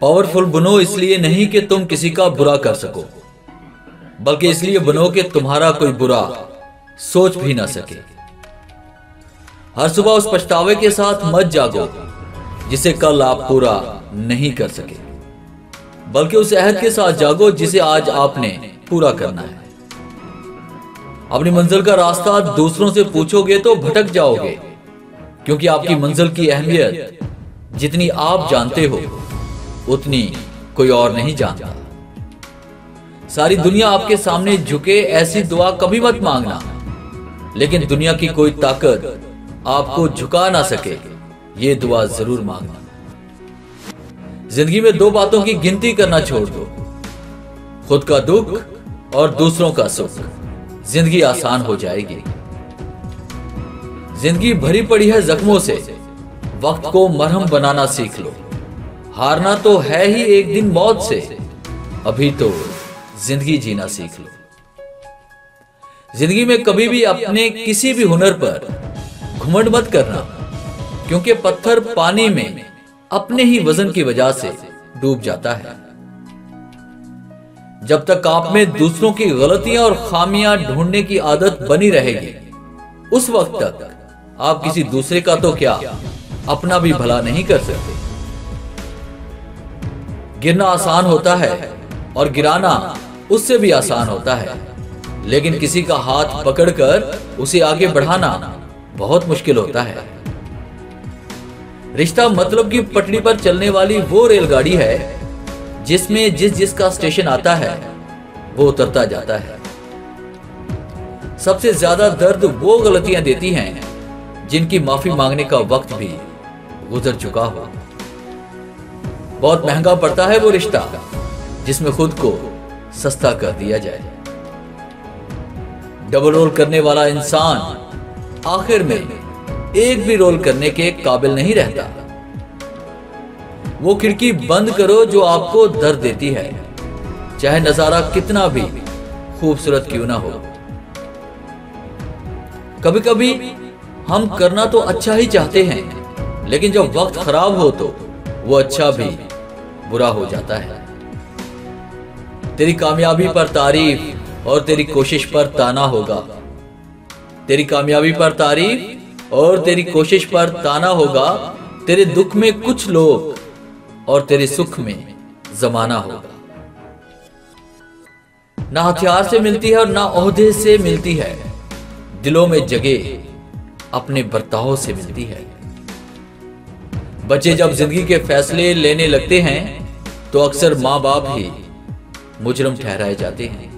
Powerful बनो इसलिए नहीं कि तुम किसी का बुरा कर सको, बल्कि इसलिए बनो कि तुम्हारा कोई बुरा सोच भी ना सके। हर सुबह उस पछतावे के साथ मत जागो जिसे कल आप पूरा नहीं कर सके, बल्कि उस अहद के साथ जागो जिसे आज आपने पूरा करना है। अपनी मंजिल का रास्ता दूसरों से पूछोगे तो भटक जाओगे, क्योंकि आपकी मंजिल की अहमियत जितनी आप जानते हो उतनी कोई और नहीं जानता। सारी दुनिया आपके सामने झुके ऐसी दुआ कभी मत मांगना, लेकिन दुनिया की कोई ताकत आपको झुका ना सके ये दुआ जरूर मांगना। जिंदगी में दो बातों की गिनती करना छोड़ दो, खुद का दुख और दूसरों का सुख। जिंदगी आसान हो जाएगी। जिंदगी भरी पड़ी है जख्मों से, वक्त को मरहम बनाना सीख लो। हारना तो है ही एक दिन मौत से, अभी तो जिंदगी जीना सीख लो। जिंदगी में कभी भी अपने किसी भी हुनर पर घुमंड मत करना, क्योंकि पत्थर पानी में अपने ही वजन की वजह से डूब जाता है। जब तक आप में दूसरों की गलतियां और खामियां ढूंढने की आदत बनी रहेगी, उस वक्त तक आप किसी दूसरे का तो क्या अपना भी भला नहीं कर सकते। गिरना आसान होता है और गिराना उससे भी आसान होता है, लेकिन किसी का हाथ पकड़कर उसे आगे बढ़ाना बहुत मुश्किल होता है। रिश्ता मतलब की पटरी पर चलने वाली वो रेलगाड़ी है जिसमें जिसका स्टेशन आता है वो उतरता जाता है। सबसे ज्यादा दर्द वो गलतियां देती हैं जिनकी माफी मांगने का वक्त भी गुजर चुका हो। बहुत महंगा पड़ता है वो रिश्ता जिसमें खुद को सस्ता कर दिया जाए। डबल रोल करने वाला इंसान आखिर में एक भी रोल करने के काबिल नहीं रहता। वो खिड़की बंद करो जो आपको दर्द देती है, चाहे नजारा कितना भी खूबसूरत क्यों ना हो। कभी कभी हम करना तो अच्छा ही चाहते हैं, लेकिन जब वक्त खराब हो तो वो अच्छा भी बुरा हो जाता है। तेरी कामयाबी पर तारीफ और तेरी कोशिश पर ताना होगा। तेरी कामयाबी पर तारीफ और तेरी कोशिश पर ताना होगा। तेरे दुख में कुछ लोग और तेरे सुख में जमाना होगा। ना हथियार से मिलती है और ना ओहदे से मिलती है, दिलों में जगह अपने बर्ताव से मिलती है। बच्चे जब जिंदगी के फैसले लेने लगते हैं तो अक्सर माँ बाप ही मुजरिम ठहराए जाते हैं।